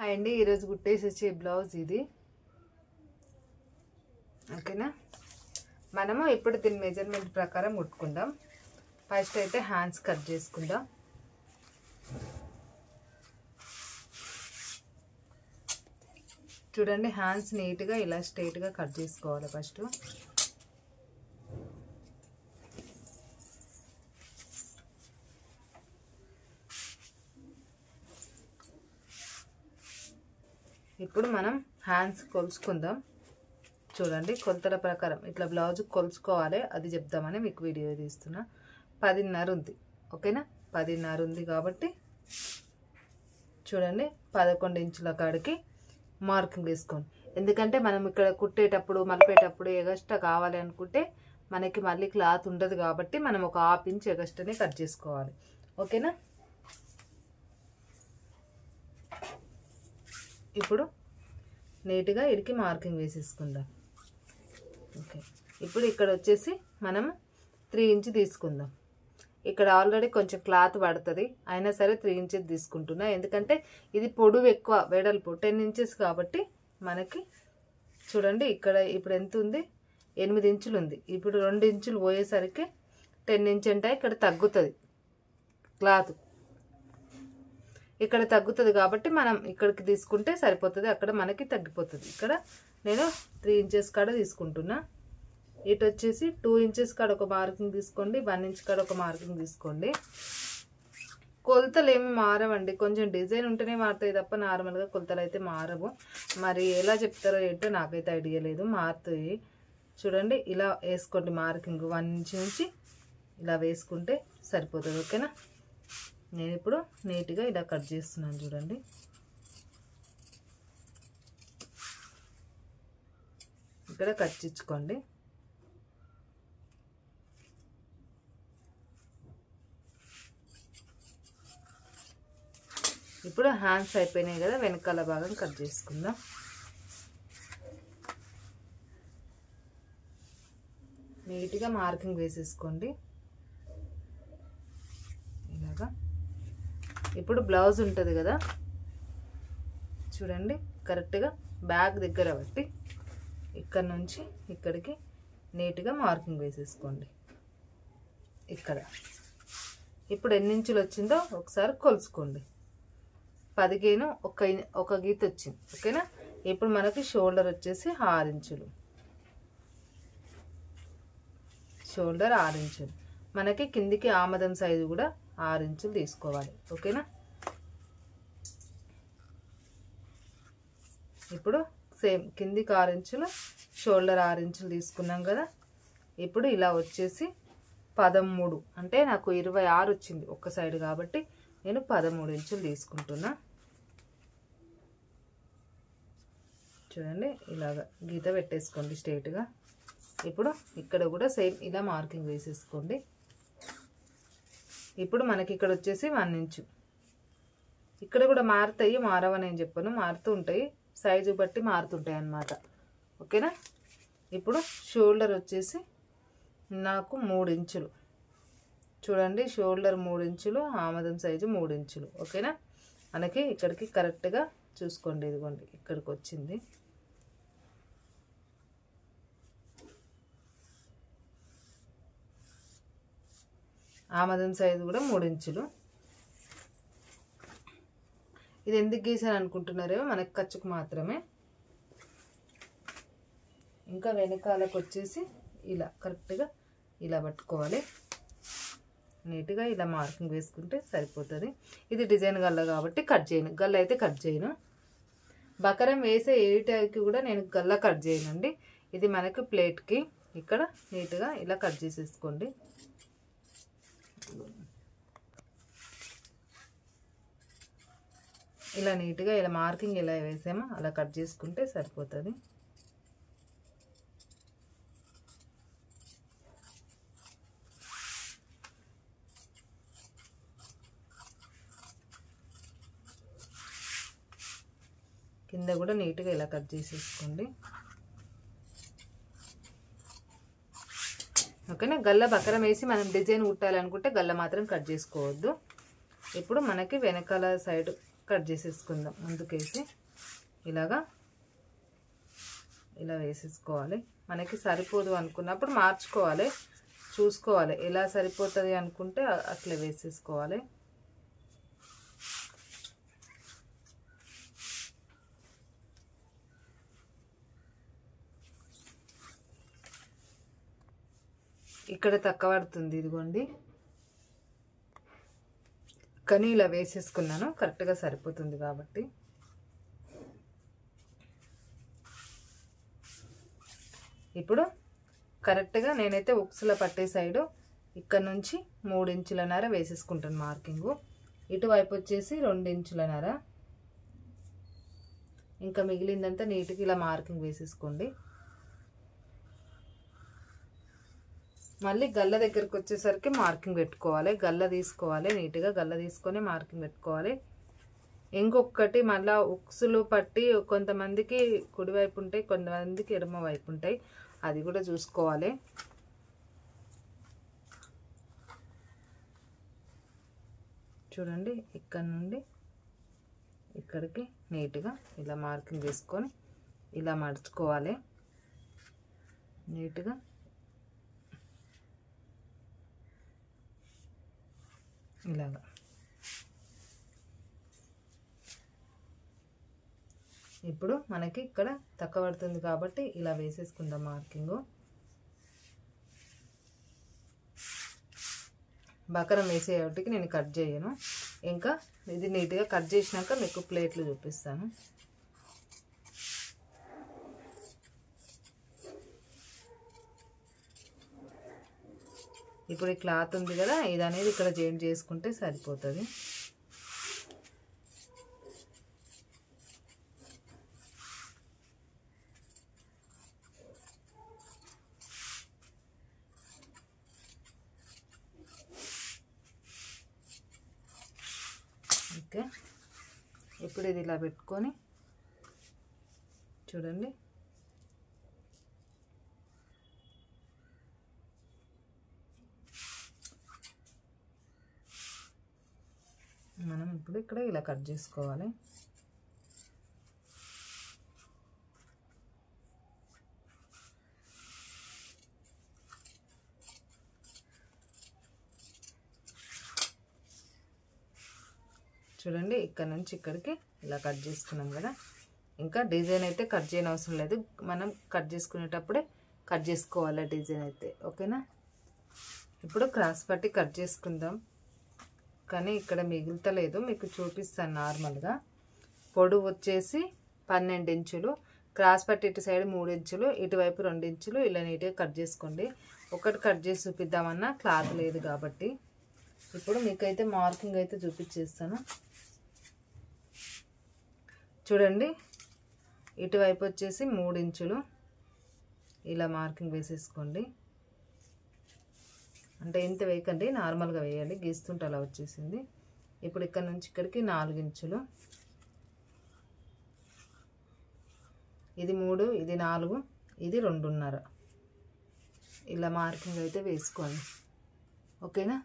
Hi అండి, ఈరోజు కుట్టేసి వచ్చే బ్లౌజ్ ఇది. ఓకేనా, మనము ఇప్పుడు దీని మెజర్మెంట్ ప్రకారం కుట్టుకుందాం. ఫస్ట్ అయితే హ్యాండ్స్ కట్ చేసుకుందాం. చూడండి, హ్యాండ్స్ నీట్గా ఇలా స్ట్రైట్గా కట్ చేసుకోవాలి. ఫస్ట్ ఇప్పుడు మనం హ్యాండ్స్ కొలుచుకుందాం. చూడండి, కొలతల ప్రకారం ఇట్లా బ్లౌజ్ కొలుచుకోవాలి, అది చెప్దామని మీకు వీడియో తీస్తున్నా. 10.5 ఉంది. ఓకేనా, 10.5 ఉంది కాబట్టి చూడండి 11 ఇంచుల కాడికి మార్కింగ్ వేసుకోండి. ఎందుకంటే మనం ఇక్కడ కుట్టేటప్పుడు మలిపేటప్పుడు ఎగస్ట్రా కావాలి అనుకుంటే మనకి మళ్ళీ క్లాత్ ఉండదు కాబట్టి మనం ఒక 1/2 ఇంచ్ ఎగస్ట్రానే కట్ చేసుకోవాలి. ఓకేనా, ఇప్పుడు నీట్గా ఇడికి మార్కింగ్ వేసేసుకుందాం. ఓకే, ఇప్పుడు ఇక్కడ వచ్చేసి మనం 3 ఇంచ్ తీసుకుందాం. ఇక్కడ ఆల్రెడీ కొంచెం క్లాత్ పడుతుంది, అయినా సరే 3 ఇంచెస్ తీసుకుంటున్నా. ఎందుకంటే ఇది పొడవు ఎక్కువ, వెడల్పు 10 ఇంచెస్ కాబట్టి మనకి చూడండి ఇక్కడ ఇప్పుడు ఎంత ఉంది, 8 ఇంచులు ఉంది. ఇప్పుడు 2 ఇంచులు పోయేసరికి 10 ఇంచ్ అంటే ఇక్కడ తగ్గుతుంది క్లాత్, ఇక్కడ తగ్గుతుంది కాబట్టి మనం ఇక్కడికి తీసుకుంటే సరిపోతుంది, అక్కడ మనకి తగ్గిపోతుంది. ఇక్కడ నేను 3 ఇంచెస్ కాడ తీసుకుంటున్నా. ఇటు వచ్చేసి 2 ఇంచెస్ కాడ ఒక మార్కింగ్ తీసుకోండి, 1 ఇంచ్ కాడ ఒక మార్కింగ్ తీసుకోండి. కొలతలు ఏమి మారవండి, కొంచెం డిజైన్ ఉంటేనే మారుతాయి తప్ప నార్మల్గా కొలతలు అయితే మారవు. మరి ఎలా చెప్తారో ఏంటో నాకైతే ఐడియా లేదు, మారుతాయి. చూడండి ఇలా వేసుకోండి మార్కింగ్, 1 ఇంచ్ నుంచి ఇలా వేసుకుంటే సరిపోతుంది. ఓకేనా, నేను ఇప్పుడు నీట్గా ఇలా కట్ చేస్తున్నాను. చూడండి, ఇక్కడ కట్ చేయించుకోండి. ఇప్పుడు హ్యాండ్స్ అయిపోయినాయి కదా, వెనకాల భాగం కట్ చేసుకుందాం. నీట్గా మార్కింగ్ వేసేసుకోండి ఇలాగా. ఇప్పుడు బ్లౌజ్ ఉంటుంది కదా, చూడండి కరెక్ట్గా బ్యాక్ దగ్గర బట్టి ఇక్కడ నుంచి ఇక్కడికి నీట్గా మార్కింగ్ వేసేసుకోండి. ఇక్కడ ఇప్పుడు ఎన్ని ఇంచులు వచ్చిందో ఒకసారి కొలుచుకోండి. 15 ఒక గీత వచ్చింది. ఓకేనా, ఇప్పుడు మనకి షోల్డర్ వచ్చేసి 6 ఇంచులు, షోల్డర్ 6 ఇంచులు. మనకి కిందికి ఆమదం సైజు కూడా 6 ఇంచులు తీసుకోవాలి. ఓకేనా, ఇప్పుడు సేమ్ కిందికి 6 ఇంచులు, షోల్డర్ 6 ఇంచులు తీసుకున్నాం కదా. ఇప్పుడు ఇలా వచ్చేసి 13, అంటే నాకు 26 వచ్చింది ఒక్క సైడ్ కాబట్టి నేను 13 ఇంచులు తీసుకుంటున్నా. చూడండి ఇలాగా గీత పెట్టేసుకోండి స్ట్రైట్గా. ఇప్పుడు ఇక్కడ కూడా సేమ్ ఇలా మార్కింగ్ వేసేసుకోండి. ఇప్పుడు మనకి ఇక్కడ వచ్చేసి 1 ఇంచు, ఇక్కడ కూడా మారుతాయి, మారవని నేను చెప్పను, మారుతూ ఉంటాయి, సైజు బట్టి మారుతుంటాయి అన్నమాట. ఓకేనా, ఇప్పుడు షోల్డర్ వచ్చేసి నాకు 3 ఇంచులు. చూడండి షోల్డర్ 3 ఇంచులు, ఆమదం సైజు 3 ఇంచులు. ఓకేనా, మనకి ఇక్కడికి కరెక్ట్గా చూసుకోండి. ఇదిగోండి ఇక్కడికి వచ్చింది. ఆమదం సైజు కూడా 3 ఇంచులు. ఇది ఎందుకు గీసాను అనుకుంటున్నారేమో, మనకి ఖర్చుకు మాత్రమే. ఇంకా వెనకాలకు వచ్చేసి ఇలా కరెక్ట్గా ఇలా పట్టుకోవాలి, నీట్గా ఇలా మార్కింగ్ వేసుకుంటే సరిపోతుంది. ఇది డిజైన్ గల్ల కాబట్టి కట్ చేయను, గల్ల అయితే కట్ చేయను. బకరం వేసే ఏటాకి కూడా నేను గల్ల కట్ చేయనండి. ఇది మనకి ప్లేట్కి ఇక్కడ నీట్గా ఇలా కట్ చేసేసుకోండి. ఇలా నీట్గా ఇలా మార్కింగ్ ఎలా వేసామో అలా కట్ చేసుకుంటే సరిపోతుంది. కింద కూడా నీట్గా ఇలా కట్ చేసేసుకోండి. ఓకేనా, గల్ల బకరం వేసి మనం డిజైన్ కుట్టాలనుకుంటే గల్ల మాత్రం కట్ చేసుకోవద్దు. ఇప్పుడు మనకి వెనకాల సైడ్ కట్ చేసేసుకుందాం. ముందుకేసి ఇలాగా ఇలా వేసేసుకోవాలి. మనకి సరిపోదు అనుకున్నప్పుడు మార్చుకోవాలి, చూసుకోవాలి. ఎలా సరిపోతుంది అనుకుంటే అట్లా వేసేసుకోవాలి. ఇక్కడ తక్కువ పడుతుంది ఇదిగోండి, కానీ ఇలా వేసేసుకున్నాను, కరెక్ట్గా సరిపోతుంది కాబట్టి. ఇప్పుడు కరెక్ట్గా నేనైతే ఉక్సుల పట్టే సైడు ఇక్కడ నుంచి 3 ఇంచులన్నర వేసేసుకుంటాను మార్కింగు. ఇటువైపు వచ్చేసి 2 ఇంచులన్నర. ఇంకా మిగిలిందంతా నీట్గా ఇలా మార్కింగ్ వేసేసుకోండి. మళ్ళీ గల్ల దగ్గరికి వచ్చేసరికి మార్కింగ్ పెట్టుకోవాలి. గల్ల తీసుకోవాలి, నీట్గా గల్ల తీసుకొని మార్కింగ్ పెట్టుకోవాలి. ఇంకొకటి మళ్ళీ ఉక్సులు పట్టి కొంతమందికి కుడివైపు ఉంటాయి, కొంతమందికి ఎడమ వైపు ఉంటాయి, అది కూడా చూసుకోవాలి. చూడండి, ఇక్కడ నుండి ఇక్కడికి నీట్గా ఇలా మార్కింగ్ వేసుకొని ఇలా మడుచుకోవాలి నీట్గా. ఇలాగా ఇప్పుడు మనకి ఇక్కడ తక్కువ పడుతుంది కాబట్టి ఇలా వేసేసుకుందాం మార్కింగు. బకరం వేసేటికి నేను కట్ చేయను. ఇంకా ఇది నీట్గా కట్ చేసినాక మీకు ప్లేట్లు చూపిస్తాను. ఇప్పుడు ఈ క్లాత్ ఉంది కదా, ఇది అనేది ఇక్కడ జాయింట్ చేసుకుంటే సరిపోతుంది. ఓకే, ఇప్పుడు ఇది ఇలా పెట్టుకొని చూడండి, మనం ఇప్పుడు ఇక్కడ ఇలా కట్ చేసుకోవాలి. చూడండి, ఇక్కడ నుంచి ఇక్కడికి ఇలా కట్ చేసుకున్నాం కదా. ఇంకా డిజైన్ అయితే కట్ చేయని అవసరం లేదు, మనం కట్ చేసుకునేటప్పుడే కట్ చేసుకోవాలి డిజైన్ అయితే. ఓకేనా, ఇప్పుడు క్రాస్ పట్టి కట్ చేసుకుందాం. కానీ ఇక్కడ మిగులుతలేదు, మీకు చూపిస్తాను. నార్మల్గా పొడవు వచ్చేసి 12 ఇంచులు, క్రాస్ పట్టి ఇటు సైడ్ 3 ఇంచులు, ఇటువైపు 2 ఇంచులు. ఇలా నీట్గా కట్ చేసుకోండి. ఒకటి కట్ చేసి చూపిద్దామన్నా క్లాత్ లేదు కాబట్టి ఇప్పుడు మీకైతే మార్కింగ్ అయితే చూపించేస్తాను. చూడండి, ఇటువైపు వచ్చేసి 3 ఇంచులు ఇలా మార్కింగ్ వేసేసుకోండి. అంటే ఇంత వేయకండి, నార్మల్గా వేయాలి, గీస్తుంటే అలా వచ్చేసింది. ఇప్పుడు ఇక్కడ నుంచి ఇక్కడికి 4 ఇంచులు, ఇది 3, ఇది 4, ఇది 2.5 ఇలా మార్కింగ్ అయితే వేసుకోండి. ఓకేనా.